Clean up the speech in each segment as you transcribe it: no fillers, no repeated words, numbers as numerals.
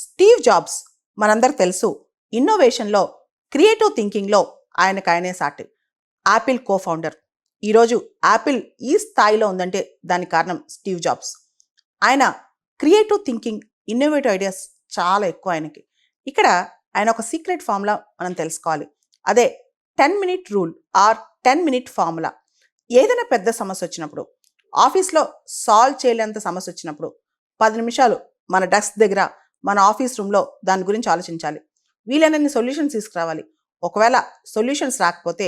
Steve jobs మనందరికి తెలుసు. ఇన్నోవేషన్లో, creative థింకింగ్లో ఆయనకాయనే సాటి. Apple co founder. ఈరోజు యాపిల్ ఈ స్థాయిలో ఉందంటే దానికి కారణం స్టీవ్ జాబ్స్. ఆయన క్రియేటివ్ థింకింగ్, ఇన్నోవేటివ్ ఐడియాస్ చాలా ఎక్కువ ఆయనకి. ఇక్కడ ఆయన ఒక సీక్రెట్ ఫార్ములా మనం తెలుసుకోవాలి. అదే 10-minute rule or 10-minute formula. ఏదైనా పెద్ద సమస్య వచ్చినప్పుడు, ఆఫీస్లో సాల్వ్ చేయలేనంత సమస్య వచ్చినప్పుడు 10 నిమిషాలు మన డెస్క్ దగ్గర, మన ఆఫీస్ రూమ్లో దాని గురించి ఆలోచించాలి. వీలైనన్ని సొల్యూషన్స్ తీసుకురావాలి. ఒకవేళ సొల్యూషన్స్ రాకపోతే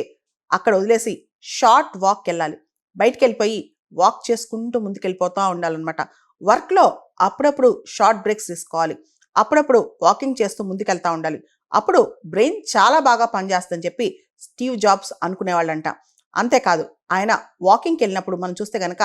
అక్కడ వదిలేసి షార్ట్ వాక్కి వెళ్ళాలి. బయటికి వెళ్ళిపోయి వాక్ చేసుకుంటూ ముందుకెళ్ళిపోతూ ఉండాలన్నమాట. వర్క్లో అప్పుడప్పుడు షార్ట్ బ్రేక్స్ తీసుకోవాలి. అప్పుడప్పుడు వాకింగ్ చేస్తూ ముందుకెళ్తూ ఉండాలి. అప్పుడు బ్రెయిన్ చాలా బాగా పనిచేస్తుందని చెప్పి స్టీవ్ జాబ్స్ అనుకునేవాళ్ళంట. అంతేకాదు, ఆయన వాకింగ్కి వెళ్ళినప్పుడు మనం చూస్తే కనుక,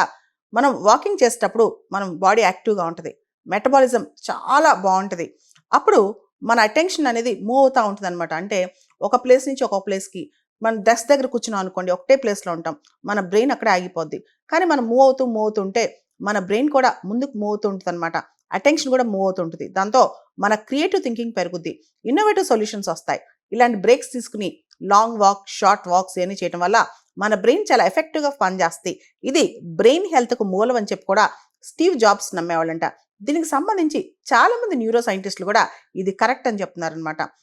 మనం వాకింగ్ చేసేటప్పుడు మనం బాడీ యాక్టివ్గా ఉంటుంది, మెటబాలిజం చాలా బాగుంటుంది. అప్పుడు మన అటెన్షన్ అనేది మూవ్ అవుతూ ఉంటుంది అనమాట. అంటే ఒక ప్లేస్ నుంచి ఒక ప్లేస్కి మనం డెస్క్ దగ్గర కూర్చున్నాం అనుకోండి, ఒకటే ప్లేస్లో ఉంటాం, మన బ్రెయిన్ అక్కడే ఆగిపోద్ది. కానీ మనం మూవ్ అవుతుంటే మన బ్రెయిన్ కూడా ముందుకు మూవ్ అవుతూ ఉంటుంది అనమాట. అటెన్షన్ కూడా మూవ్ అవుతుంటుంది. దాంతో మన క్రియేటివ్ థింకింగ్ పెరుగుద్ది, ఇన్నోవేటివ్ సొల్యూషన్స్ వస్తాయి. ఇలాంటి బ్రేక్స్ తీసుకుని లాంగ్ వాక్, షార్ట్ వాక్స్ ఇవన్నీ చేయడం వల్ల మన బ్రెయిన్ చాలా ఎఫెక్టివ్గా పనిచేస్తాయి. ఇది బ్రెయిన్ హెల్త్కు మూలం అని చెప్పి కూడా స్టీవ్ జాబ్స్ నమ్మేవాళ్ళంట. దీనికి సంబంధించి చాలామంది న్యూరో సైంటిస్టులు కూడా ఇది కరెక్ట్ అని చెప్తున్నారనమాట.